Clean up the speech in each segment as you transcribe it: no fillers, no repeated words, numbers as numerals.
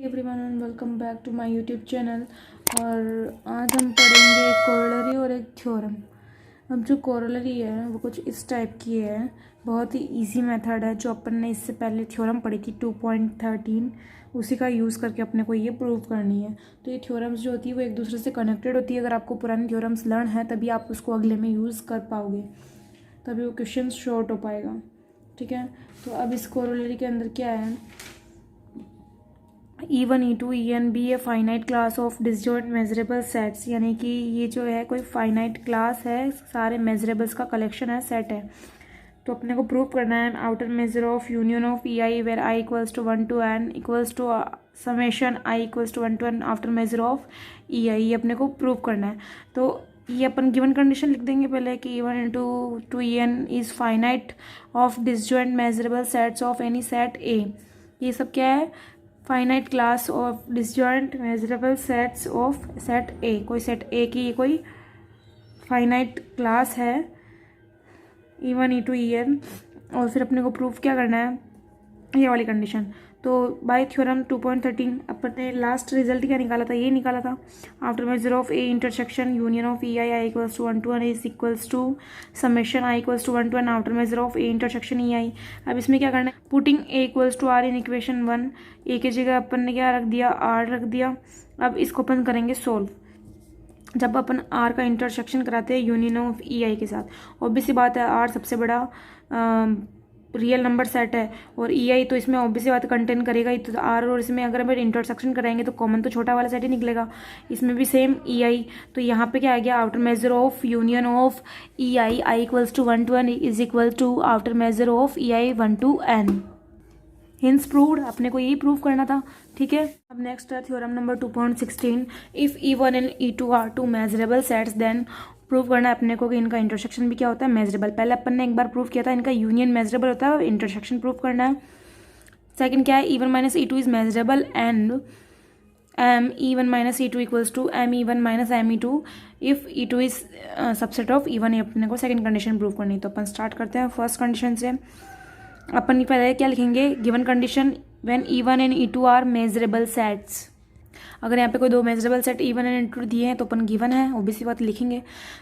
Everyone and welcome back to my YouTube channel. और आज हम पढ़ेंगे एक कोरोलरी और एक थ्योरम। अब जो कोरोलरी है वो कुछ इस टाइप की है। बहुत ही इजी मेथड है जो अपन ने इससे पहले थ्योरम पढ़ी थी 2.13, उसी का यूज़ करके अपने को ये प्रूव करनी है। तो ये थ्योरम्स जो होती है वो एक दूसरे से कनेक्टेड होती है। अगर आपको पुरानी थ्योरम्स लर्न है तभी आप उसको अगले में यूज़ कर पाओगे, तभी वो क्वेश्चन शॉर्ट हो पाएगा। ठीक है, तो अब इस कोरोलरी के अंदर क्या है, E1 E2 En be a finite class of disjoint measurable sets, यानी कि ये जो है कोई फाइनाइट क्लास है, सारे मेजरेबल्स का कलेक्शन है, सेट है। तो अपने को प्रूव करना है outer measure of union of E I where I equals to 1 to n equals to summation I equals to 1 to n outer measure of E I. ये अपने को प्रूव करना है। तो ये अपन गिवन कंडीशन लिख देंगे पहले कि E1 into to E n is finite of disjoint measurable sets of any set A. ये सब क्या है, finite class of disjoint measurable sets of set A. कोई सेट ए की ये कोई फाइनाइट क्लास है E1 E2 En। और फिर अपने को प्रूफ क्या करना है, ये वाली कंडीशन। तो बाय थ्योरम 2.13 अपन ने लास्ट रिजल्ट क्या निकाला था, ये निकाला था outer measure of A intersection union of E I equals to 1 to n is equals to summation I equals to 1 to n outer measure of A intersection E I. अब इसमें क्या करना है, putting A equals to R in equation 1, A की जगह अपन ने क्या रख दिया, आर रख दिया। अब इसको अपन करेंगे सोल्व। जब अपन आर का इंटरसेक्शन कराते हैं यूनियन ऑफ ई आई के साथ, ऑब्वियस सी बात है आर सबसे बड़ा रियल नंबर सेट है और ई आई तो इसमें ऑब्वियस बात कंटेन करेगा ही। तो आर और इसमें अगर हम इंटरसेक्शन कराएंगे तो कॉमन तो छोटा वाला सेट ही निकलेगा। इसमें भी सेम ई आई। तो यहाँ पे क्या आ गया, outer measure of union of E I equals to 1 to n is equal to outer measure of E i 1 to n। Hence proved, अपने को यही प्रूव करना था। ठीक है, अब नेक्स्ट है theorem number 2.16। If E1 and E2 are two measurable sets then prove करना है अपने को कि इनका इंटरसेक्शन भी क्या होता है, मेजरेबल। पहले अपन ने एक बार प्रूव किया था इनका यूनियन मेजरेबल होता है, इंटरसेक्शन प्रूव करना है। सेकंड क्या है, E1 minus E2 is measurable and M E1 minus E2 equals to M E1 minus M E2 if E2 is subset of E1। अपने को सेकंड कंडीशन प्रूव करनी है। तो अपन स्टार्ट करते हैं फर्स्ट कंडीशन से। अपन पहले क्या लिखेंगे, given condition when E1 and E2 are measurable sets. अगर यहाँ पे कोई दो measurable set E1 and E2 दिए हैं तो अपन गिवन है, ऑब्वियसली बात लिखेंगे।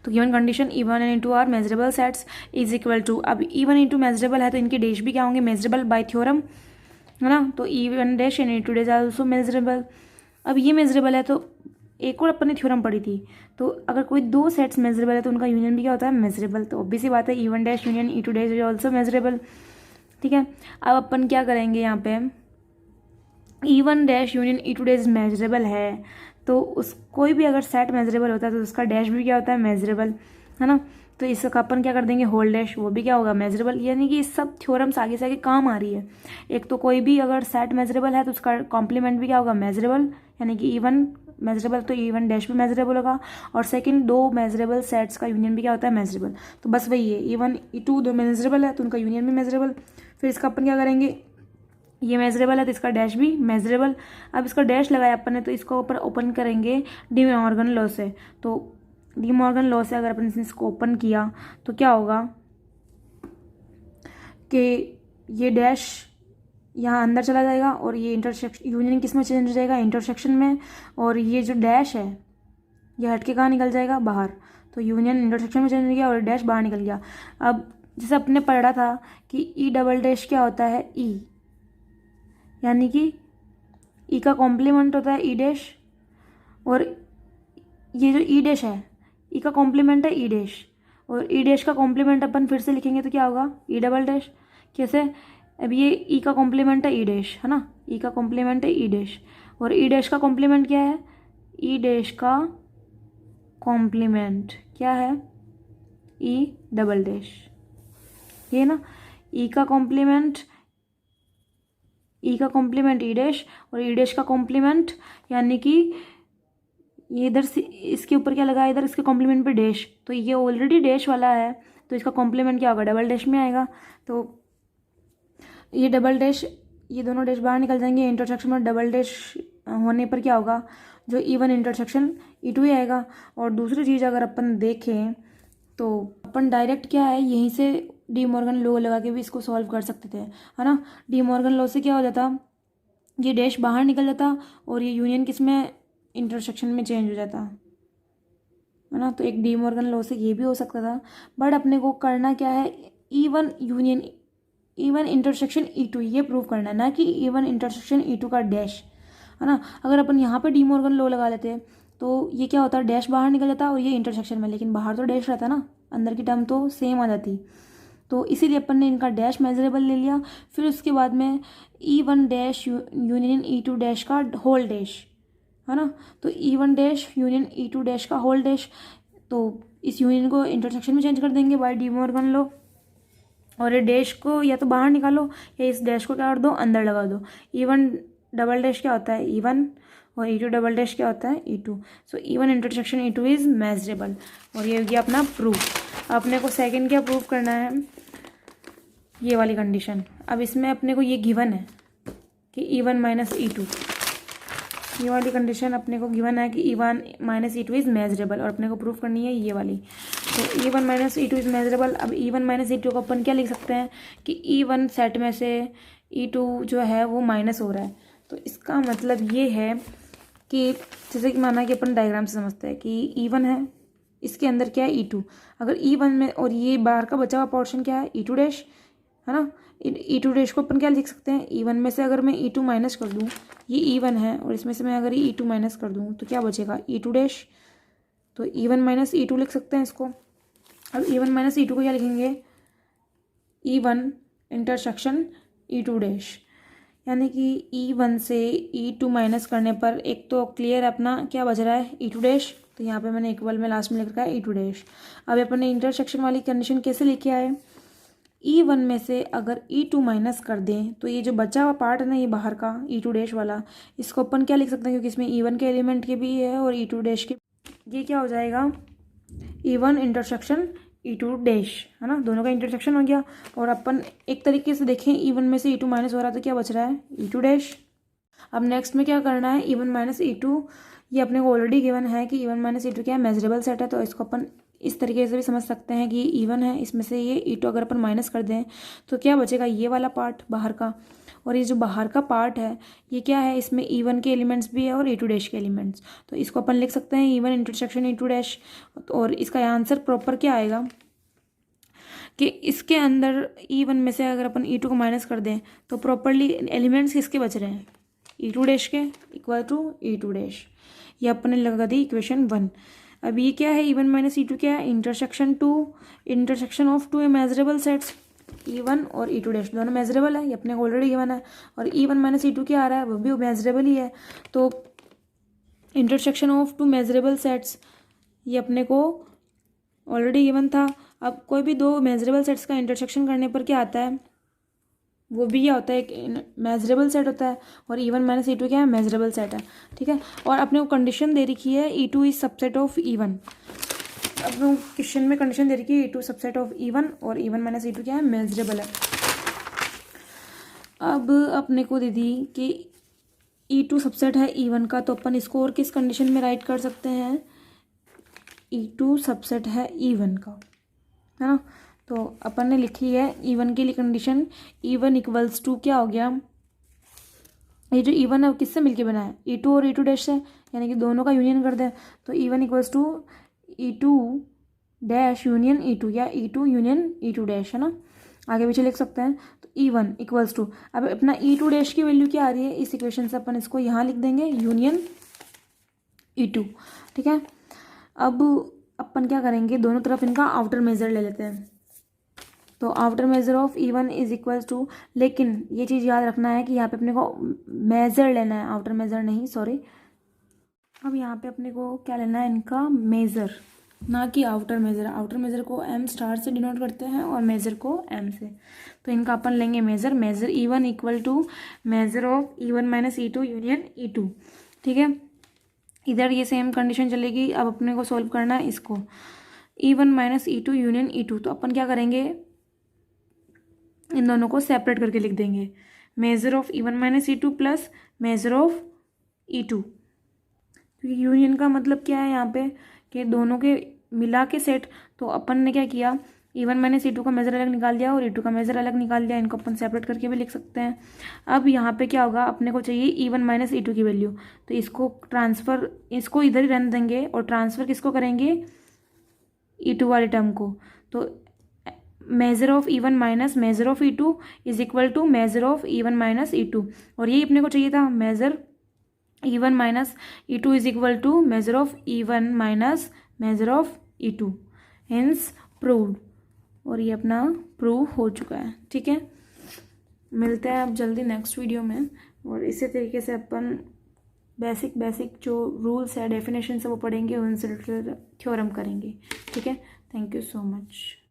तो given condition E1 and E2 are measurable sets is equal to, अब E1 E2 मेजरेबल है तो इनके डैश भी क्या होंगे, मेजरेबल बाय थ्योरम, है ना। तो E1 dash and E2 dash are also measurable. अब ये मेजरेबल है तो एक और अपन ने थ्योरम पढ़ी थी, तो अगर कोई दो सेट्स मेजरेबल है तो उनका यूनियन भी क्या होता है, मेजरेबल। तो ऑब्वियसली बात है E1 dash union E2 dash is also measurable. ठीक है, अब अपन क्या करेंगे, यहाँ पे E1 dash union E2 dash measurable है तो उस कोई भी अगर सेट मेजरेबल होता है तो उसका डैश भी क्या होता है, मेजरेबल, है ना। तो इसका अपन क्या कर देंगे, होल डैश, वो भी क्या होगा, मेजरेबल। यानी कि सब थ्योरम्स आगे से आगे काम आ रही है। एक तो कोई भी अगर सेट मेजरेबल है तो उसका कॉम्प्लीमेंट भी क्या होगा, मेजरेबल, यानी कि E1 मेजरेबल तो E1 डैश भी मेजरेबल होगा। और सेकंड, दो मेजरेबल सेट्स का यूनियन भी क्या होता है, मेजरेबल। तो बस वही है, E1 E2 दो मेजरेबल है तो उनका यूनियन भी मेजरेबल। फिर इसका अपन क्या करेंगे, ये मेजरेबल है तो इसका डैश भी मेजरेबल। अब इसका डैश लगाया अपन ने तो इसको ऊपर ओपन करेंगे डी मॉर्गन लॉ से। तो डी मॉर्गन लॉ से अगर अपन इसको ओपन किया तो क्या होगा कि ये डैश यहाँ अंदर चला जाएगा और ये इंटरसेक्शन यूनियन किस में चेंज हो जाएगा, इंटरसेक्शन में। और ये जो डैश है ये हट के कहाँ निकल जाएगा, बाहर। तो यूनियन इंटरसेक्शन में चेंज हो गया और डैश बाहर निकल गया। अब जैसे अपने पढ़ा था कि ई डबल डैश क्या होता है, ई, यानी कि ई का कॉम्प्लीमेंट होता है ई डैश, और ये जो ई डैश है ई का कॉम्प्लीमेंट है ई डैश, और ई डैश का कॉम्प्लीमेंट अपन फिर से लिखेंगे तो क्या होगा, ई डबल डैश। कैसे, अब ये ई का कॉम्प्लीमेंट है ई डैश, है ना, ई का कॉम्प्लीमेंट है ई डैश, और ई डैश का कॉम्प्लीमेंट क्या है, ई डैश का कॉम्प्लीमेंट क्या है, ई डबल डैश। ये ना, ई का कॉम्प्लीमेंट ई डैश और ई डैश का कॉम्प्लीमेंट, यानी कि ये इधर से इसके ऊपर क्या लगा है, इधर इसके कॉम्प्लीमेंट पे डैश, तो ये ऑलरेडी डैश वाला है तो इसका कॉम्प्लीमेंट क्या होगा, डबल डैश में आएगा। तो ये डबल डैश, ये दोनों डैश बाहर निकल जाएंगे, इंटरसेक्शन में डबल डैश होने पर क्या होगा, जो E1 इंटरसेक्शन E2 ही आएगा। और दूसरी चीज़ अगर अपन देखें तो अपन डायरेक्ट क्या है, यहीं से डी मॉर्गन लॉ लगा के भी इसको सॉल्व कर सकते थे, है ना। डी मॉर्गन लॉ से क्या हो जाता, ये डैश बाहर निकल जाता और ये यूनियन किस में, इंटरसेक्शन में चेंज हो जाता, है ना। तो एक डी मॉर्गन लॉ से ये भी हो सकता था, बट अपने को करना क्या है, E1 union E1 intersection E2 ये प्रूव करना है, ना कि E1 इंटरसेक्शन E2 का डैश, है ना। अगर अपन यहाँ पे डी मॉर्गन लॉ लगा लेते तो ये क्या होता है, डैश बाहर निकल जाता और ये इंटरसेक्शन में, लेकिन बाहर तो डैश रहता ना, अंदर की टर्म तो सेम आ जाती। तो इसीलिए अपन ने इनका डैश मेजरेबल ले लिया। फिर उसके बाद में E1 dash union E2 dash का होल डैश, है ना। तो E1 dash union E2 dash का होल डैश, तो इस यूनियन को इंटरसेक्शन में चेंज कर देंगे बाय डी मॉर्गन लॉ, और ये डैश को या तो बाहर निकालो या इस डैश को क्या कर दो, अंदर लगा दो। E1 डबल डैश क्या होता है, E1, और E2 डबल डैश क्या होता है, E2। So E1 intersection E2 is measurable, और ये हो गया अपना प्रूफ। अपने को सेकंड क्या प्रूफ करना है, ये वाली कंडीशन। अब इसमें अपने को ये गिवन है कि E1 माइनस E2, ये वाली कंडीशन अपने को गिवन है कि E1 minus E2 is measurable, और अपने को प्रूफ करनी है ये वाली। तो E1 minus E2 is measurable. अब E1 माइनस E2 को अपन क्या लिख सकते हैं कि E1 सेट में से E2 जो है वो माइनस हो रहा है। तो इसका मतलब ये है कि जैसे कि माना कि अपन डायग्राम से समझते हैं कि E1 है, इसके अंदर क्या है, E2। अगर E1 में, और ये बाहर का बचा हुआ पोर्शन क्या है, E2 डैश, है ना। E2 डैश को अपन क्या लिख सकते हैं, E1 में से अगर मैं E2 माइनस कर दूँ, ये E1 है, और इसमें से मैं अगर E2 माइनस कर दूँ तो क्या बचेगा, E2 डैश। तो E1 माइनस E2 लिख सकते हैं इसको। अब E1 माइनस E2 को क्या लिखेंगे, E1 इंटरसेक्शन E2 डैश, यानी कि E1 से E2 माइनस करने पर एक तो क्लियर अपना क्या बच रहा है, E2 डैश। तो यहाँ पे मैंने इक्वल में लास्ट में लिख रखा है E2 डैश। अब अपन ने इंटरसेक्शन वाली कंडीशन कैसे लिखे आए, E1 में से अगर E2 माइनस कर दें तो ये जो बचा हुआ पार्ट है ना, ये बाहर का E2 डैश वाला, इसको अपन क्या लिख सकते हैं, क्योंकि इसमें E1 के एलिमेंट के भी है और E2 डैश के, ये क्या हो जाएगा, E1 इंटरसेक्शन E2 डैश, है ना। दोनों का इंटरसेक्शन हो गया। और अपन एक तरीके से देखें, E1 में से E2 माइनस हो रहा है तो क्या बच रहा है, E2 डैश। अब नेक्स्ट में क्या करना है, E1 माइनस E2, ये अपने को ऑलरेडी गिवन है कि E1 माइनस E2 क्या है, मेजरेबल सेट है। तो इसको अपन इस तरीके से भी समझ सकते हैं कि E1 है, इसमें से ये E2 अगर अपन माइनस कर दें तो क्या बचेगा, ये वाला पार्ट बाहर का। और ये जो बाहर का पार्ट है ये क्या है, इसमें E1 के एलिमेंट्स भी है और E2 डैश के एलिमेंट्स। तो इसको अपन लिख सकते हैं E1 इंटरसेक्शन E2 डैश। और इसका आंसर प्रॉपर क्या आएगा कि इसके अंदर E1 में से अगर अपन E2 को माइनस कर दें तो प्रॉपरली एलिमेंट्स किसके बच रहे हैं, E2 डैश के, इक्वल टू E2 डैश। ये अपन ने लगा दी इक्वेशन 1। अब ये क्या है, E1 माइनस E2 क्या है, intersection of two measurable sets, E1 और E2 डैश दोनों मेजरेबल है, ये अपने ऑलरेडी गिवन है। और E1 माइनस E2 क्या आ रहा है, वो भी मेजरेबल ही है। तो intersection of two measurable sets ये अपने को ऑलरेडी गिवन था। अब कोई भी दो मेजरेबल सेट्स का इंटरसेक्शन करने पर क्या आता है, वो भी क्या होता है, एक मेजरेबल सेट होता है। और E1 माइनस E2 क्या है, मेजरेबल सेट है, ठीक है। और अपने को कंडीशन दे रखी है E2 is subset of E1। अपने क्वेश्चन में कंडीशन दे रखी है E2 सबसेट ऑफ E1, और E1 माइनस E2 क्या है, मेजरेबल है। अब अपने को दे दी कि E2 सबसेट है E1 का, तो अपन इसको और किस कंडीशन में राइट कर सकते हैं, E2 सबसेट है E1 का, है ना। तो अपन ने लिखी है E1 के लिए कंडीशन, E1 इक्वल्स टू क्या हो गया, ये जो E1 है वो किससे मिलके बना है, E2 और E2 डैश से, यानी कि दोनों का यूनियन कर दें। तो E1 equals to E2 dash union E2, या E2 यूनियन E2 डैश, है ना, आगे पीछे लिख सकते हैं। तो E1 इक्वल्स टू, अब अपना E2 डैश की वैल्यू क्या आ रही है, इस इक्वेशन से अपन इसको यहाँ लिख देंगे यूनियन E2, ठीक है। अब अपन क्या करेंगे, दोनों तरफ इनका आउटर मेजर ले लेते हैं। तो outer measure of E1 is equals to, लेकिन ये चीज़ याद रखना है कि यहाँ पे अपने को मेजर लेना है, आउटर मेजर नहीं, सॉरी। अब यहाँ पे अपने को क्या लेना है, इनका मेजर, ना कि आउटर मेजर। आउटर मेजर को M स्टार से डिनोट करते हैं और मेजर को M से। तो इनका अपन लेंगे measure E1 equal to measure of E1 minus E2 union E2, ठीक है। इधर ये सेम कंडीशन चलेगी। अब अपने को सॉल्व करना है इसको, E1 minus E2 union E2। तो अपन क्या करेंगे, इन दोनों को सेपरेट करके लिख देंगे, major of E1 minus E2 plus measure of E2। क्योंकि यूनियन का मतलब क्या है यहाँ पे कि दोनों के मिला के सेट। तो अपन ने क्या किया, E1 माइनस E2 का मेज़र अलग निकाल दिया और E2 का मेज़र अलग निकाल दिया, इनको अपन सेपरेट करके भी लिख सकते हैं। अब यहाँ पे क्या होगा, अपने को चाहिए E1 माइनस E2 की वैल्यू, तो इसको इधर ही रहने देंगे और ट्रांसफ़र किसको करेंगे, E2 वाले टर्म को। तो measure of E1 minus measure of E2 is equal to measure of E1 minus E2, और यही अपने को चाहिए था, measure E1 minus E2 is equal to measure of E1 minus measure of E2, hence proved. और ये अपना prove हो चुका है। ठीक है, मिलते हैं अब जल्दी नेक्स्ट वीडियो में, और इसी तरीके से अपन बेसिक जो रूल्स है, डेफिनेशन है वो पढ़ेंगे, उनसे रिलेटेड थ्योरम करेंगे। ठीक है, थैंक यू सो मच।